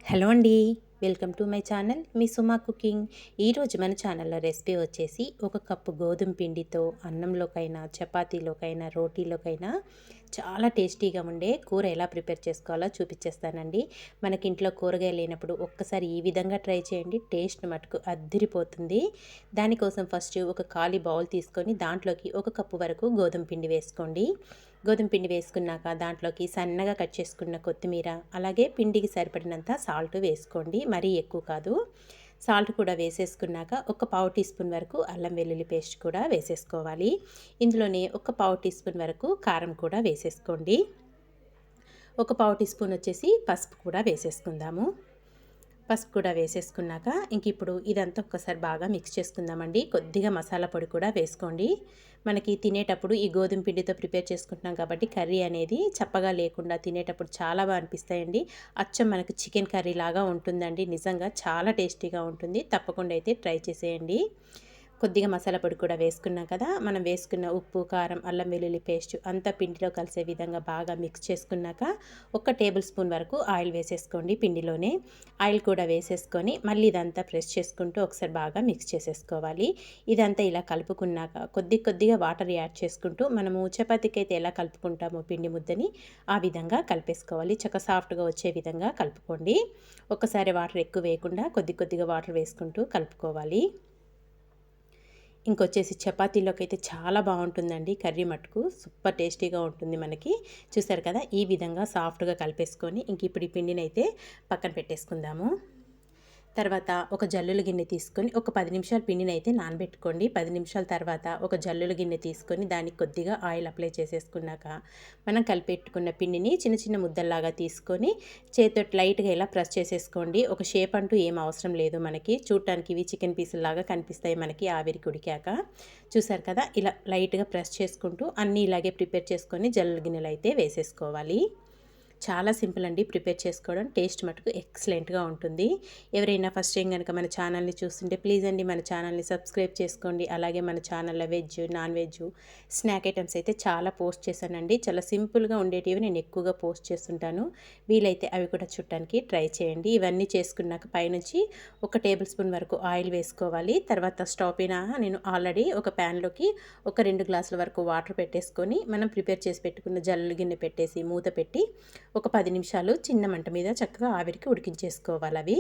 Hello అండి. Welcome to my channel me Suma cooking. ఈరోజు మన ఛానల్లో రెసిపీ వచ్చేసి ఒక కప్పు గోధుమ పిండితో అన్నంలోకైనా, చపాతీలోకైనా, రోటీలోకైనా చాలా టేస్టీగా ఉండే కూర ఎలా ప్రిపేర్ చేసుకోవాలో చూపించేస్తానండి. మనకి ఇంట్లో కూరగాయలు లేనప్పుడు ఒక్కసారి ఈ విధంగా ట్రై చేయండి. టేస్ట్ మటుకు అద్దిరిపోతుంది. దానికోసం ఫస్ట్ ఒక ఖాళీ బౌల్ తీసుకొని దాంట్లోకి ఒక కప్పు వరకు గోధుమ పిండి వేసుకోండి. గోధుమ పిండి వేసుకున్నాక దాంట్లోకి సన్నగా కట్ చేసుకున్న కొత్తిమీర, అలాగే పిండికి సరిపడినంత సాల్ట్ వేసుకోండి. మరీ ఎక్కువ కాదు. సాల్ట్ కూడా వేసేసుకున్నాక ఒక పావు టీ స్పూన్ వరకు అల్లం వెల్లుల్లి పేస్ట్ కూడా వేసేసుకోవాలి. ఇందులోనే ఒక పావు టీ స్పూన్ వరకు కారం కూడా వేసేసుకోండి. ఒక పావు టీ స్పూన్ వచ్చేసి పసుపు కూడా వేసేసుకుందాము. పసుపు కూడా వేసేసుకున్నాక ఇంక ఇప్పుడు ఇదంతా ఒక్కసారి బాగా మిక్స్ చేసుకుందామండి. కొద్దిగా మసాలా పొడి కూడా వేసుకోండి. మనకి తినేటప్పుడు ఈ గోధుమ పిండితో ప్రిపేర్ చేసుకుంటున్నాం కాబట్టి కర్రీ అనేది చప్పగా లేకుండా తినేటప్పుడు చాలా బాగా అనిపిస్తాయండి. అచ్చం మనకు చికెన్ కర్రీ లాగా ఉంటుందండి. నిజంగా చాలా టేస్టీగా ఉంటుంది. తప్పకుండా అయితే ట్రై చేసేయండి. కొద్దిగా మసాలా పొడి కూడా వేసుకున్నాం కదా, మనం వేసుకున్న ఉప్పు, కారం, అల్లం వెల్లుల్లి పేస్ట్ అంతా పిండిలో కలిసే విధంగా బాగా మిక్స్ చేసుకున్నాక ఒక టేబుల్ స్పూన్ వరకు ఆయిల్ వేసేసుకోండి. పిండిలోనే ఆయిల్ కూడా వేసేసుకొని మళ్ళీ ఇదంతా ప్రెస్ చేసుకుంటూ ఒకసారి బాగా మిక్స్ చేసేసుకోవాలి. ఇదంతా ఇలా కలుపుకున్నాక కొద్దిగా వాటర్ యాడ్ చేసుకుంటూ మనము చపాతీకి అయితే ఎలా కలుపుకుంటామో పిండి ముద్దని ఆ విధంగా కలిపేసుకోవాలి. సాఫ్ట్గా వచ్చే విధంగా కలుపుకోండి. ఒక్కసారి వాటర్ ఎక్కువ వేయకుండా కొద్దిగా వాటర్ వేసుకుంటూ కలుపుకోవాలి. ఇంకొచ్చేసి చపాతీలోకి అయితే చాలా బాగుంటుందండి. కర్రీ మటుకు సూపర్ టేస్టీగా ఉంటుంది మనకి. చూసారు కదా, ఈ విధంగా సాఫ్ట్గా కలిపేసుకొని ఇంక ఇప్పుడు ఈ పిండిని అయితే పక్కన పెట్టేసుకుందాము. తర్వాత ఒక జల్లుల గిన్నె తీసుకొని ఒక 10 నిమిషాలు పిండిని అయితే నానబెట్టుకోండి. 10 నిమిషాల తర్వాత ఒక జల్లుల గిన్నె తీసుకొని దానికి కొద్దిగా ఆయిల్ అప్లై చేసేసుకున్నాక మనం కలిపెట్టుకున్న పిండిని చిన్న చిన్న ముద్దల్లాగా తీసుకొని చేతితో లైట్గా ఇలా ప్రెస్ చేసేసుకోండి. ఒక షేప్ అంటూ ఏం అవసరం లేదు మనకి. చూడటానికి ఇవి చికెన్ పీసుల్లాగా కనిపిస్తాయి మనకి ఆవిరికి ఉడికాక. చూసారు కదా, ఇలా లైట్గా ప్రెస్ చేసుకుంటూ అన్నీ ఇలాగే ప్రిపేర్ చేసుకొని జల్లుల గిన్నెలు అయితే వేసేసుకోవాలి. చాలా సింపుల్ అండి ప్రిపేర్ చేసుకోవడం. టేస్ట్ మటుకు ఎక్సలెంట్గా ఉంటుంది. ఎవరైనా ఫస్ట్ టైం కనుక మన ఛానల్ని చూస్తుంటే ప్లీజ్ అండి మన ఛానల్ని సబ్స్క్రైబ్ చేసుకోండి. అలాగే మన ఛానల్లో veg, non veg, snack items అయితే చాలా పోస్ట్ చేశానండి. చాలా సింపుల్గా ఉండేటివి నేను ఎక్కువగా పోస్ట్ చేస్తుంటాను. వీలైతే అవి కూడా చుట్టానికి ట్రై చేయండి. ఇవన్నీ చేసుకున్నాక పైనుంచి ఒక టేబుల్ స్పూన్ వరకు ఆయిల్ వేసుకోవాలి. తర్వాత స్టవ్ పైన నేను ఆల్రెడీ ఒక ప్యాన్లోకి ఒక 2 గ్లాసుల వరకు వాటర్ పెట్టేసుకొని మనం ప్రిపేర్ చేసి పెట్టుకున్న జల్లు గిన్నె పెట్టేసి మూత పెట్టి ఒక 10 నిమిషాలు చిన్న మంట మీద చక్కగా ఆవిరికి ఉడికించేసుకోవాలి.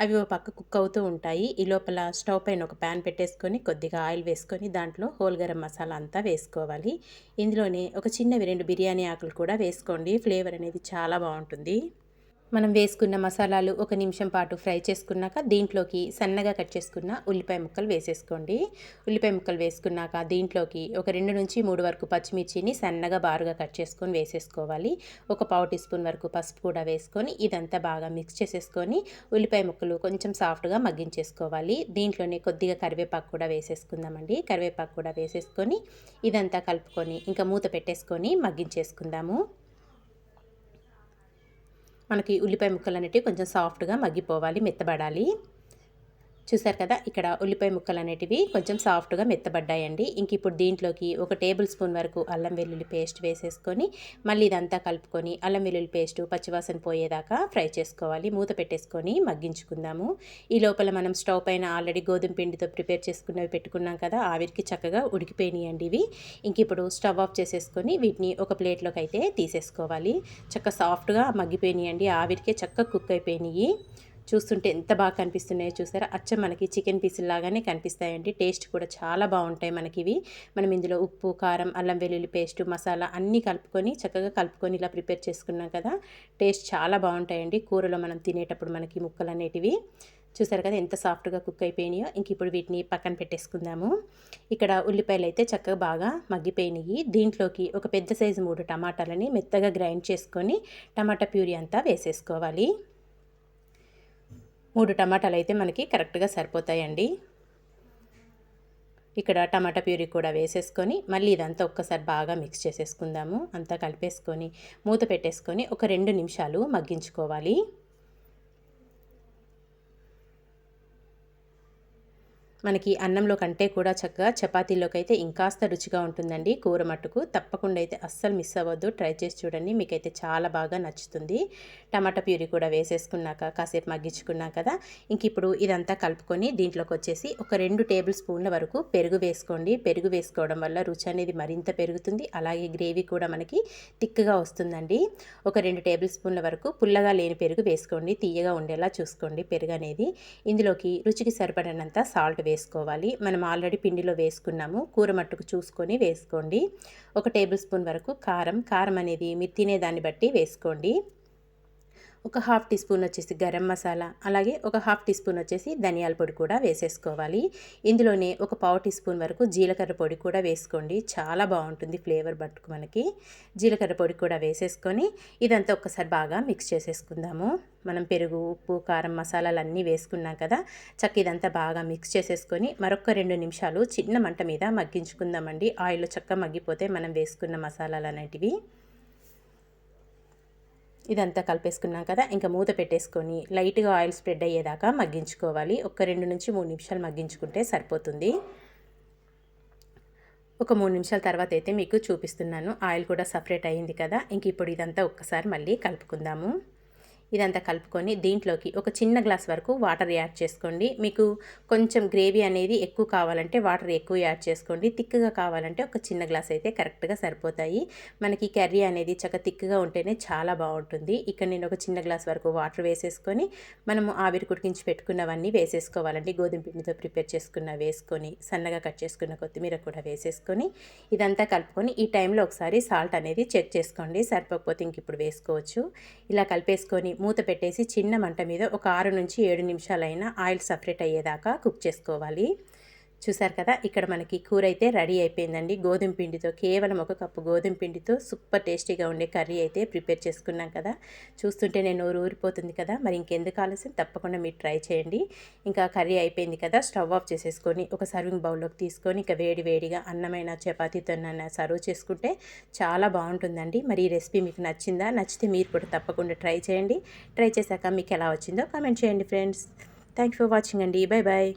అవి ఒక పక్క కుక్ అవుతూ ఉంటాయి. ఈ లోపల స్టవ్ పైన ఒక ప్యాన్ పెట్టేసుకొని కొద్దిగా ఆయిల్ వేసుకొని దాంట్లో హోల్ గరం మసాలా అంతా వేసుకోవాలి. ఇందులోనే ఒక చిన్నవి 2 బిర్యానీ ఆకులు కూడా వేసుకోండి. ఫ్లేవర్ అనేది చాలా బాగుంటుంది. మనం వేసుకున్న మసాలాలు ఒక నిమిషం పాటు ఫ్రై చేసుకున్నాక దీంట్లోకి సన్నగా కట్ చేసుకున్న ఉల్లిపాయ ముక్కలు వేసేసుకోండి. ఉల్లిపాయ ముక్కలు వేసుకున్నాక దీంట్లోకి ఒక 2 నుంచి 3 వరకు పచ్చిమిర్చిని సన్నగా బారుగా కట్ చేసుకొని వేసేసుకోవాలి. ఒక పావు టీ స్పూన్ వరకు పసుపు కూడా వేసుకొని ఇదంతా బాగా మిక్స్ చేసేసుకొని ఉల్లిపాయ ముక్కలు కొంచెం సాఫ్ట్గా మగ్గించేసుకోవాలి. దీంట్లోనే కొద్దిగా కరివేపాకు కూడా వేసేసుకుందామండి. కరివేపాకు కూడా వేసేసుకొని ఇదంతా కలుపుకొని ఇంకా మూత పెట్టేసుకొని మగ్గించేసుకుందాము. మనకి ఉల్లిపాయ ముక్కలు అనేటివి కొంచెం సాఫ్ట్గా మగ్గిపోవాలి, మెత్తబడాలి. చూసారు కదా, ఇక్కడ ఉల్లిపాయ ముక్కలు అనేటివి కొంచెం సాఫ్ట్గా మెత్తబడ్డాయండి. ఇంక ఇప్పుడు దీంట్లోకి ఒక టేబుల్ స్పూన్ వరకు అల్లం వెల్లుల్లి పేస్ట్ వేసేసుకొని మళ్ళీ ఇదంతా కలుపుకొని అల్లం వెల్లుల్లి పేస్ట్ పచ్చివాసన పోయేదాకా ఫ్రై చేసుకోవాలి. మూత పెట్టేసుకొని మగ్గించుకుందాము. ఈ లోపల మనం స్టవ్ పైన ఆల్రెడీ గోధుమ పిండితో ప్రిపేర్ చేసుకున్నవి పెట్టుకున్నాం కదా, ఆవిరికి చక్కగా ఉడికిపోయినాయండి ఇవి. ఇంక ఇప్పుడు స్టవ్ ఆఫ్ చేసేసుకొని వీటిని ఒక ప్లేట్లోకి అయితే తీసేసుకోవాలి. చక్కగా సాఫ్ట్గా మగ్గిపోయినాయండి, ఆవిరికే చక్కగా కుక్ అయిపోయినాయి. చూస్తుంటే ఎంత బాగా కనిపిస్తున్నాయో చూసారా, అచ్చం మనకి చికెన్ పీసుల్లాగానే కనిపిస్తాయండి. టేస్ట్ కూడా చాలా బాగుంటాయి మనకి ఇవి. మనం ఇందులో ఉప్పు, కారం, అల్లం వెల్లుల్లి పేస్ట్, మసాలా అన్నీ చక్కగా కలుపుకొని ఇలా ప్రిపేర్ చేసుకున్నాం కదా, టేస్ట్ చాలా బాగుంటాయండి కూరలో మనం తినేటప్పుడు మనకి ముక్కలు అనేటివి. చూసారు కదా ఎంత సాఫ్ట్గా కుక్ అయిపోయినాయో. ఇంక ఇప్పుడు వీటిని పక్కన పెట్టేసుకుందాము. ఇక్కడ ఉల్లిపాయలు అయితే చక్కగా బాగా మగ్గిపోయినాయి. దీంట్లోకి ఒక పెద్ద సైజు 3 టమాటాలని మెత్తగా గ్రైండ్ చేసుకొని టమాటా ప్యూరీ అంతా వేసేసుకోవాలి. 3 టమాటాలు అయితే మనకి కరెక్ట్గా సరిపోతాయండి. ఇక్కడ టమాటా ప్యూరీ కూడా వేసేసుకొని మళ్ళీ ఇదంతా ఒక్కసారి బాగా మిక్స్ చేసేసుకుందాము. అంతా కలిపేసుకొని మూత పెట్టేసుకొని ఒక 2 నిమిషాలు మగ్గించుకోవాలి. మనకి అన్నంలో కంటే కూడా చక్కగా చపాతీలోకి అయితే ఇంకాస్త రుచిగా ఉంటుందండి కూర మట్టుకు. తప్పకుండా అయితే అస్సలు మిస్ అవ్వద్దు. ట్రై చేసి చూడండి. మీకైతే చాలా బాగా నచ్చుతుంది. టమాటా ప్యూరీ కూడా వేసేసుకున్నాక కాసేపు మగ్గించుకున్నాం కదా. ఇంక ఇప్పుడు ఇదంతా కలుపుకొని దీంట్లోకి వచ్చేసి ఒక 2 టేబుల్ స్పూన్ల వరకు పెరుగు వేసుకోండి. పెరుగు వేసుకోవడం వల్ల రుచి అనేది మరింత పెరుగుతుంది. అలాగే గ్రేవీ కూడా మనకి థిక్‌గా వస్తుందండి. ఒక 2 టేబుల్ స్పూన్ల వరకు పుల్లగా లేని పెరుగు వేసుకోండి. తియ్యగా ఉండేలా చూసుకోండి పెరుగు అనేది. ఇందులోకి రుచికి సరిపడినంత సాల్ట్ వేసుకోవాలి. మనం ఆల్రెడీ పిండిలో వేసుకున్నాము. కూర మట్టుకు చూసుకొని వేసుకోండి. ఒక టేబుల్ స్పూన్ వరకు కారం అనేది మీరు తినేదాన్ని బట్టి వేసుకోండి. ఒక హాఫ్ టీ స్పూన్ వచ్చేసి గరం మసాలా, అలాగే ఒక హాఫ్ టీ స్పూన్ వచ్చేసి ధనియాల పొడి కూడా వేసేసుకోవాలి. ఇందులోనే ఒక పావు టీ స్పూన్ వరకు జీలకర్ర పొడి కూడా వేసుకోండి. చాలా బాగుంటుంది ఫ్లేవర్ బట్టుకు మనకి. జీలకర్ర పొడి కూడా వేసేసుకొని ఇదంతా ఒక్కసారి బాగా మిక్స్ చేసేసుకుందాము. మనం పెరుగు, ఉప్పు, కారం, మసాలాలు అన్నీ వేసుకున్నాం కదా. ఇదంతా బాగా మిక్స్ చేసేసుకొని మరొక 2 నిమిషాలు చిన్న మంట మీద మగ్గించుకుందామండి. ఆయిల్లో చక్కగా మగ్గిపోతే మనం వేసుకున్న మసాలాలు అనేటివి. ఇదంతా కలిపేసుకున్నాం కదా. ఇంకా మూత పెట్టేసుకొని లైట్‌గా ఆయిల్ స్ప్రెడ్ అయ్యేదాకా మగ్గించుకోవాలి. ఒక 2 నుంచి 3 నిమిషాలు మగ్గించుకుంటే సరిపోతుంది. ఒక 3 నిమిషాల తర్వాత అయితే మీకు చూపిస్తున్నాను. ఆయిల్ కూడా సపరేట్ అయింది కదా. ఇంక ఇప్పుడు ఇదంతా ఒక్కసారి మళ్ళీ కలుపుకుందాము. ఇదంతా కలుపుకొని దీంట్లోకి ఒక చిన్న గ్లాస్ వరకు వాటర్ యాడ్ చేసుకోండి. మీకు కొంచెం గ్రేవీ అనేది ఎక్కువ కావాలంటే వాటర్ ఎక్కువ యాడ్ చేసుకోండి. థిక్‌గా కావాలంటే ఒక చిన్న గ్లాస్ అయితే కరెక్ట్‌గా సరిపోతాయి. మనకి కర్రీ అనేది థిక్‌గా ఉంటేనే చాలా బాగుంటుంది. ఇక్కడ నేను ఒక చిన్న గ్లాస్ వరకు వాటర్ వేసేసుకొని మనము ఆవిరి కుడికించి పెట్టుకున్నవన్నీ వేసేసుకోవాలండి. గోధుమ పిండితో ప్రిపేర్ వేసుకొని సన్నగా కట్ చేసుకున్న కొత్తిమీర కూడా వేసేసుకొని ఇదంతా కలుపుకొని ఈ టైంలో ఒకసారి సాల్ట్ అనేది చెక్ చేసుకోండి. సరిపోకపోతే ఇంక ఇప్పుడు వేసుకోవచ్చు. ఇలా కలిపేసుకొని మూత పెట్టేసి చిన్న మంట మీద ఒక 6 నుంచి 7 నిమిషాలైనా ఆయిల్ సపరేట్ అయ్యేదాకా కుక్ చేసుకోవాలి. చూసారు కదా. ఇక్కడ మనకి కూర అయితే రెడీ అయిపోయిందండి. గోధుమ పిండితో కేవలం ఒక కప్పు గోధుమ పిండితో సూపర్ టేస్టీగా ఉండే కర్రీ అయితే ప్రిపేర్ చేసుకున్నాం కదా. చూస్తుంటే నేను నోరు ఊరిపోతుంది కదా. మరి ఇంకెందుకు ఆలస్యం, తప్పకుండా మీరు ట్రై చేయండి. ఇంకా కర్రీ అయిపోయింది కదా. స్టవ్ ఆఫ్ చేసేసుకొని ఒక సర్వింగ్ బౌల్లోకి తీసుకొని ఇక వేడిగా అన్నమైన చపాతీతోనైనా సర్వ్ చేసుకుంటే చాలా బాగుంటుందండి. మరి ఈ రెసిపీ మీకు నచ్చిందా? నచ్చితే మీరు కూడా తప్పకుండా ట్రై చేయండి. ట్రై చేశాక మీకు ఎలా వచ్చిందో కామెంట్ చేయండి friends. Thank you for watching అండి. Bye bye.